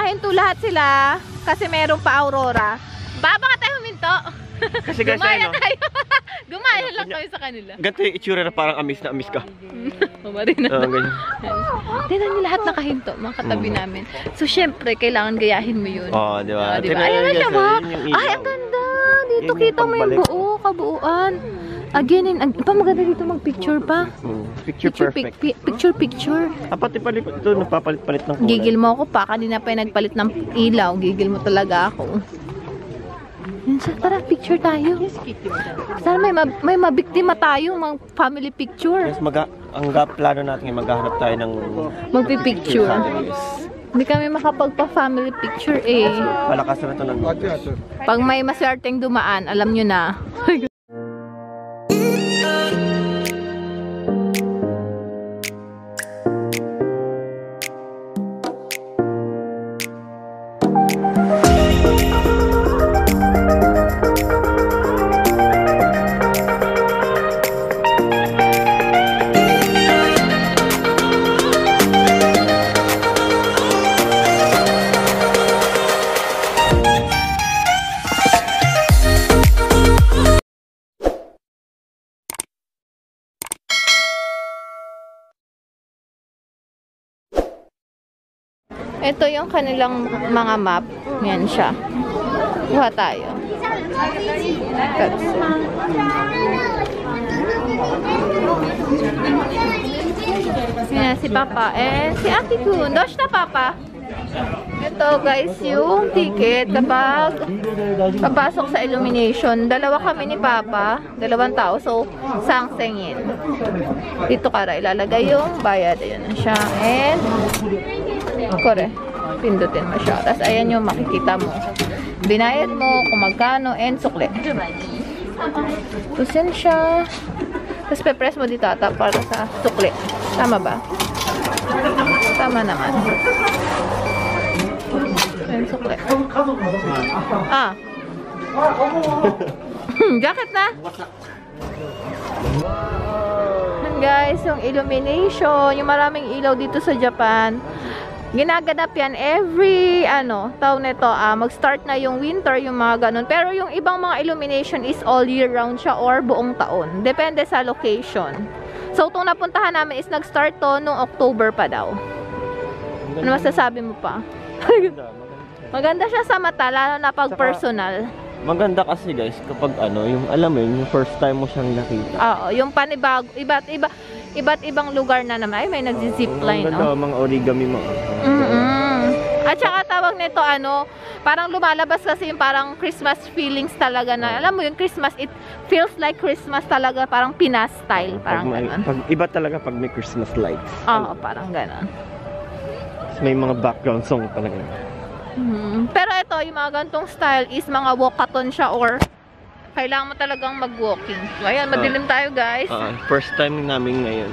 nakahinto lahat sila kasi meron pa Aurora. Baba ka tayo huminto. Kasi guys, Gumaya tayo. Gumaya lang kami sa kanila. Ganito yung itsura na parang amis na amis ka. Marina na. Ganyan. Tignan niyo lahat nakahinto, mga katabi namin. So, syempre, kailangan gayahin mo yun. Oo, di ba? Diba? Ayan na siya ba? Ay, ang ganda! Dito kita mo yung buo, kabuuan. Again, pa maganda dito mag-picture pa. Picture perfect. Picture. Pati palit ito, napapalit-palit ng kulay. Gigil mo ako pa, kanina pa yung nagpalit ng ilaw. Gigil mo talaga ako. Yan, tara, picture tayo. Sana may mabiktima tayo, mga family picture. Yes, ang plano natin ay maghahanap tayo ng magpipicture. Hindi kami makapagpa-family picture eh. Palakas na ito ng pag may maswerteng dumaan, alam nyo na. Ito yung kanilang mga map. Yan siya. Kuha tayo. Yan, si Papa. Si Ate Kun. Dosh na, Papa. Ito, guys, yung ticket kapag papasok sa illumination. Dalawa kami ni Papa. 2 tao. So, sangsengin. Dito kara ilalagay yung bayad. Ayan na siya. And kore, pindutin mo siya. Tapos ayan yung makikita mo. Binayad mo kung magkano and sukle. Tusin siya. Tapos pe-press mo dito ata para sa sukle. Tama ba? Tama naman. Ayan sukle. Jacket na? Guys, yung illumination, yung maraming ilaw dito sa Japan. Ginaganap yan every, taon nito, mag-start na yung winter, yung mga ganun. Pero yung ibang mga illumination is all year round siya or buong taon. Depende sa location. So, itong napuntahan namin is nag-start to noong October pa daw. Ano masasabi mo pa? Maganda siya sa mata, lalo na pag personal. Maganda kasi guys, kapag yung alam mo yung first time mo siyang nakita. Oo, yung panibago, iba't ibang lugar na naman. Ay, may nagzi-zipline. Ang ganda, mga origami mo. At saka tawag nito, parang lumalabas kasi yung parang Christmas feelings talaga na, alam mo yung Christmas, it feels like Christmas talaga, parang Pinas style, parang gano'n. Iba talaga pag may Christmas lights. Oo, parang gano'n. May mga background song talaga. Pero ito, yung mga gantong style is mga walkathon siya or kailangan mo talagang mag-walking. So, ayan, madilim tayo, guys. First time namin ngayon.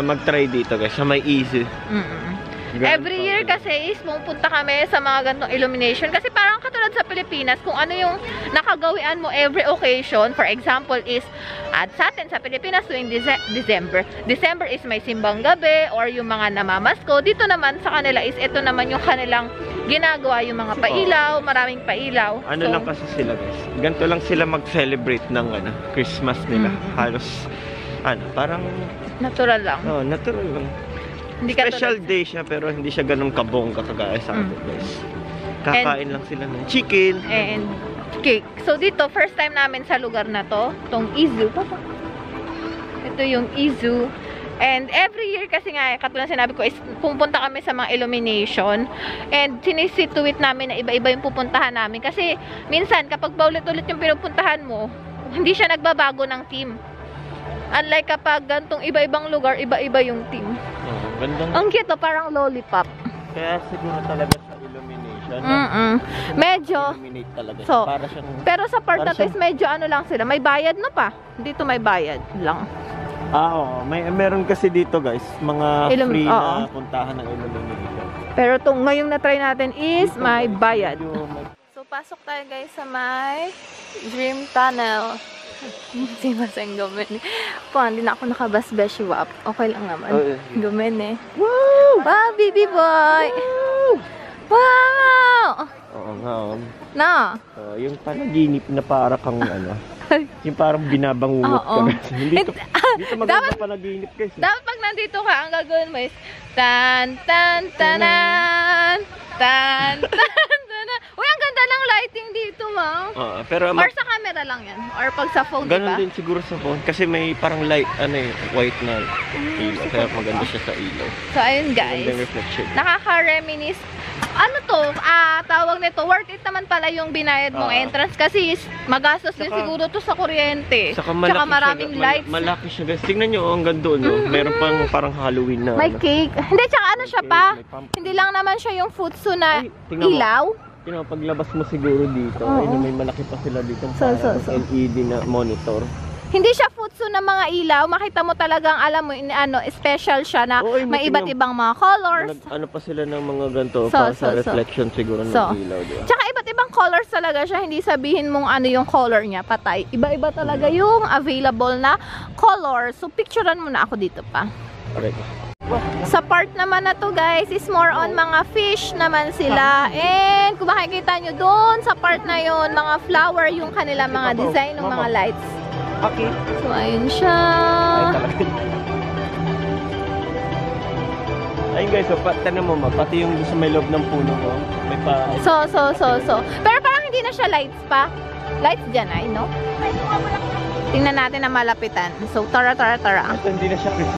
Mag-try dito, guys. Sa may easy. Every year kasi is pupunta kami sa mga gantong illumination. Kasi parang katulad sa Pilipinas, kung ano yung nakagawian mo every occasion, for example is, sa atin sa Pilipinas tuwing December. December is may simbang gabi or yung mga namamasko. Dito naman sa kanila is ito naman yung kanilang ginagawa, yung mga pailaw, maraming pailaw. Lang kasi sila, guys. Ganito lang sila mag-celebrate ng Christmas nila. Halos, parang natural lang. Natural lang. Hindi special day siya pero hindi siya ganun kabongga kagaya sa atin, guys. Kakain lang sila ng chicken and cake. So dito, first time namin sa lugar na to, tong Izu. Ito yung Izu. And every year kasi nga, katulad sinabi ko, is pupunta kami sa mga illumination. And sinisituate namin na iba-iba yung pupuntahan namin. Kasi minsan, kapag paulit-ulit yung pinupuntahan mo, hindi siya nagbabago ng team. Unlike kapag gantong iba-ibang lugar, iba-iba yung team. Ang cute, parang lollipop. Kaya siguro talaga sa illumination. Medyo. Talaga. So, para siyang, pero sa part na to is medyo lang sila. May bayad na pa. Dito may bayad lang. Meron kasi dito, guys, mga free na puntahan ng illumination. Pero itong ngayong na-try natin is may bayad. So, pasok tayo, guys, sa may Dream Tunnel. Si Maseng gumen. Hindi na ako nakabas-beshwap. Okay lang naman. Gumen eh. Woo! Wow, baby boy! Woo! Wow! Oo nga. Na? Yung panaginip na para kang yung parang binabangungot ka. Hindi to maganda panaginip guys. Dapat pag nandito ka, ang gagawin mo is tan tan tanan tan tan tanan. Uy, ang ganda ng lighting dito, ma. Pero or sa camera lang yan. Or pag sa phone, diba? Ganun din siguro sa phone. Kasi may parang light, white na ilaw. Kaya maganda siya sa ilaw. So, ayun guys. Nakaka-reminisce. Ano to? Tawag nito. Worth it naman pala yung binayad mong entrance. Kasi magastos din siguro to sa kuryente. Tsaka maraming lights. Malaki siya guys. Tingnan nyo, hanggang doon. Meron pang parang Halloween na. May cake. Hindi, tsaka ano siya pa? Hindi lang naman siya yung futsu na ilaw. Paglabas mo siguro dito, may malaki pa sila dito. LED na monitor. Hindi siya futsu na mga ilaw. Makita mo talagang, alam mo, special siya na may iba't ibang mga colors. Ano pa sila ng mga ganito para sa reflection siguro ng ilaw. Diba? Tsaka iba't ibang colors talaga siya. Hindi sabihin mong ano yung color niya, patay. Iba-iba talaga yung available na color. So, picturean mo na ako dito pa. Okay. Sa part naman na to guys is more on mga fish naman sila. And kung makikita nyo doon sa part na yon, mga flower yung kanila mga design ng mga lights. Okay. So ayun siya. Ayun guys, tanong mo pati yung sa may loob ng puno mo. May pa. So. Pero parang hindi na siya lights pa. Lights dyan ay, no? Tingnan natin na malapitan. So tara. Ito hindi na siya Christmas.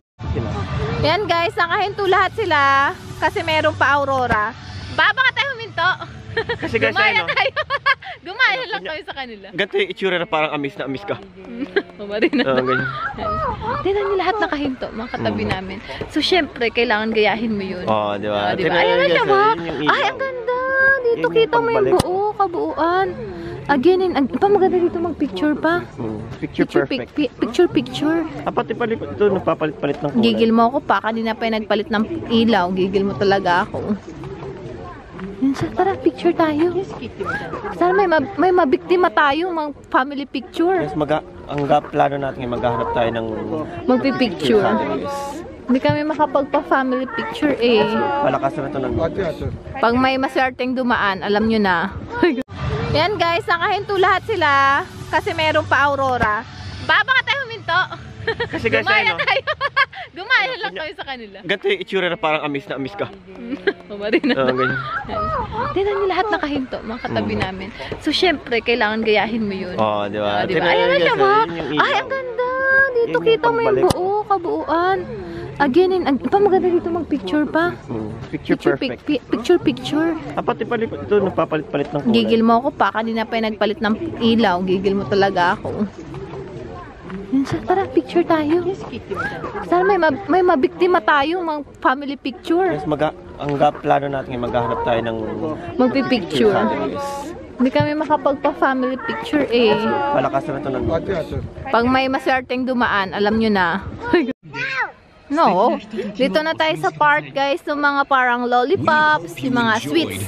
Yan guys, nakahinto lahat sila kasi meron pa aurora. Baka tayo huminto. Kasi guys, Dumaya lang kayo sa kanila. Ganito yung itsura na parang amis na amis ka. Marina. Tingnan niyo lahat nakahinto, mga katabi namin. So syempre, kailangan gayahin mo yun. Di ba? Ayan na siya ba? Ay, ang ganda! Dito kita mo yung buo, kabuuan. Again, pa maganda dito mag-picture pa. Picture perfect. Picture. Pati palit ito, nagpapalit-palit ng kulay. Gigil mo ako pa, kanina pa yung nagpalit ng ilaw. Gigil mo talaga ako. Yan siya, tara, picture tayo. Sana may mabiktima tayo, mga family picture. Yes, ang plano natin ay maghahanap tayo ng magpipicture. Hindi kami makapagpa-family picture eh. Palakas na ito ng pag may maswerteng dumaan, alam nyo na. Yan guys, nakahinto lahat sila kasi meron pa aurora. Baka tayo huminto. Kasi guys, Dumaya lang kayo sa kanila. Ganito yung itsura na parang amis na amis ka. Marina. Tingnan niyo lahat nakahinto, mga katabi namin. So syempre, kailangan gayahin mo yun. Di ba? Ayan na siya ba? Ay, ang ganda! Dito kita mo yung buo, kabuuan. Again, pa maganda dito mag-picture pa. Picture perfect. Picture. Pati palit ito, nagpapalit-palit ng kulay. Gigil mo ako pa, kanina pa yung nagpalit ng ilaw. Gigil mo talaga ako. Yan siya, tara, picture tayo. Sana may mabiktima tayo, mga family picture. Yes, ang plano natin ay maghahanap tayo ng magpipicture. Hindi kami makapagpa-family picture eh. Palakas na ito ng pag may maswerteng dumaan, alam nyo na. No, dito na tayo sa part guys ng mga parang lollipops, yung mga sweets.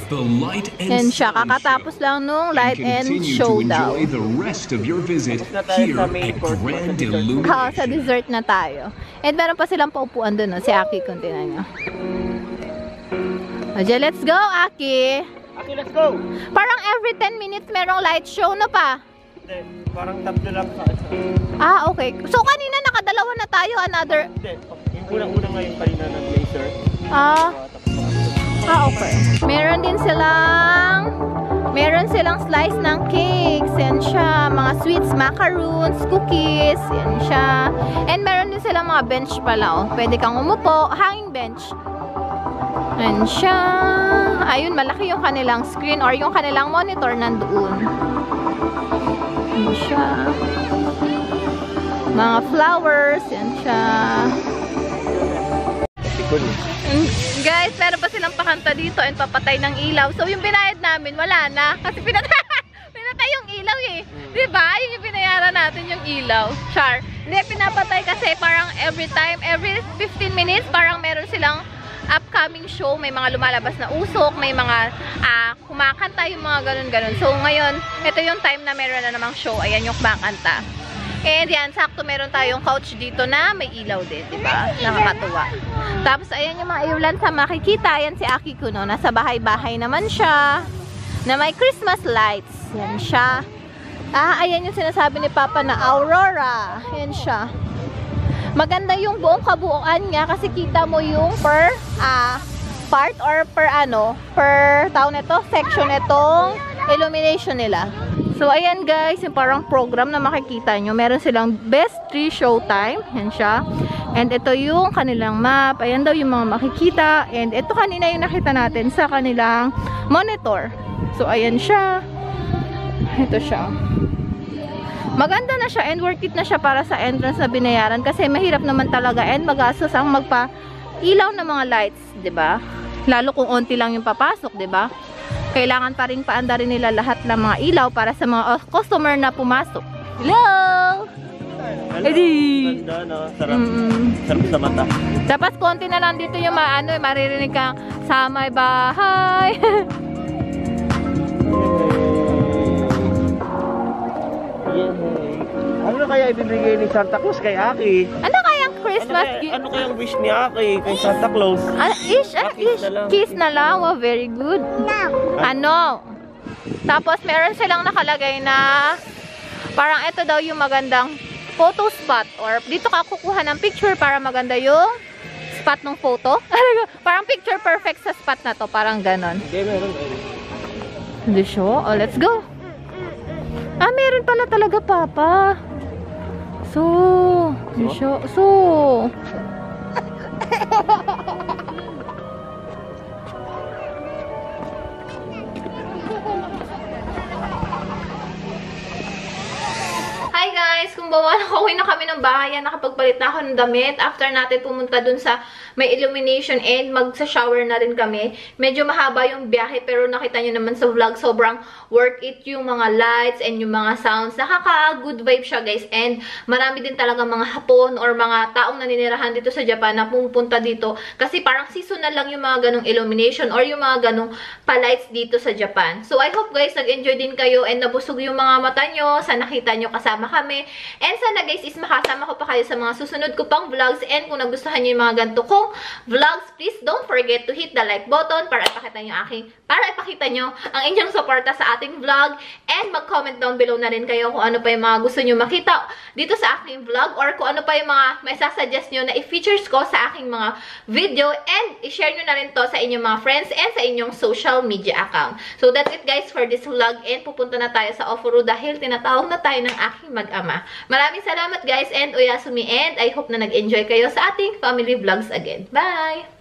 Yan siya, kakatapos lang nung light and showdown. Sa dessert na tayo. And meron pa silang paupuan doon, si Aki, kung tinan nyo. Okay, let's go, Aki. Aki, let's go. Parang every 10 minutes merong light show na pa. Parang tatlo lang sa okay. So kanina nakadalawa na tayo, another. Unang-una ngayon kanina ng laser. Okay. Meron silang slice ng cakes, yan siya, mga sweets, macaroons, cookies, yan siya. And meron din silang mga bench pala, pwede kang umupo, hanging bench. Yan siya. Ayun, malaki yung kanilang screen or yung kanilang monitor nandoon. Yan siya. Mga flowers, yan siya. Guys, meron pa silang pakanta dito and papatay ng ilaw. So, yung binayad namin, wala na. Kasi pinatay yung ilaw eh. Diba? Yun yung binayaran natin yung ilaw. Char. Hindi, pinapatay kasi parang every 15 minutes, parang meron silang upcoming show. May mga lumalabas na usok, may mga kumakanta yung mga ganun-ganun. So, ngayon, ito yung time na meron na namang show. Ayan yung kumakanta. And yan, sakto meron tayong couch dito na may ilaw din, di ba? Nakakatuwa. Tapos, ayan yung mga iulan sa makikita. Ayan si Aki Kuno. Nasa bahay-bahay naman siya. Na may Christmas lights. Yan siya. Ayan yung sinasabi ni Papa na Aurora. Yan siya. Maganda yung buong kabuuan niya kasi kita mo yung per part or per taon ito, section itong illumination nila. So, ayan guys, yung parang program na makikita nyo. Meron silang best tree showtime. Yan siya. And ito yung kanilang map. Ayan daw yung mga makikita. And ito kanina yung nakita natin sa kanilang monitor. So, ayan siya. Ito siya. Maganda na siya and worth it na siya para sa entrance na binayaran. Kasi mahirap naman talaga and magastos ang magpa-ilaw ng mga lights. 'Di ba? Lalo kung onti lang yung papasok, 'di ba? Kailangan pa rin paandarin nila lahat ng mga ilaw para sa mga customer na pumasok. Hello! Edi! Ganda, no? Sarap. Sarap sa mata. Dapat konti na lang dito yung maririnig kang sa may bahay. Ano kaya ibibigay ni Santa Claus kay Aki? Ano kayang Christmas gift? Ano kayang wish ni Aki kay Santa Claus? Kiss na lang. Wow, very good. Ano? Tapos meron silang nakalagay na parang ito daw yung magandang photo spot or dito ka kukuha ng picture para maganda yung spot ng photo. Parang picture perfect sa spot na to. Parang ganon. Hindi, meron. Hindi siya? Oh, let's go. Meron pala talaga, Papa. So. Hi guys! Kung bawa nakauwi na kami ng bahay, nakapagpalit na ako ng damit. After natin pumunta dun sa may illumination and magsa-shower na rin kami. Medyo mahaba yung biyahe pero nakita nyo naman sa vlog, sobrang worth it yung mga lights and yung mga sounds. Nakaka-good vibe siya guys and marami din talaga mga Hapon or mga taong naninirahan dito sa Japan na pumunta dito kasi parang seasonal lang yung mga ganong illumination or yung mga ganong pa-lights dito sa Japan. So I hope guys nag-enjoy din kayo and nabusog yung mga mata nyo sa nakita nyo kasama kami. And sana guys is makasama ko pa kayo sa mga susunod ko pang vlogs and kung nagustuhan nyo yung mga ganito kong vlogs, please don't forget to hit the like button para ipakita nyo ang inyong suporta sa ating vlog and mag-comment down below na rin kayo kung ano pa yung mga gusto nyo makita dito sa aking vlog or kung ano pa yung mga may sasuggest nyo na i-features ko sa aking mga video and i-share nyo na rin to sa inyong mga friends and sa inyong social media account. So that's it guys for this vlog and pupunta na tayo sa Ofuru dahil tinatawag na tayo ng aking mag-ama. Maraming salamat guys and Oyasumi and I hope na nag-enjoy kayo sa ating family vlogs again. Bye!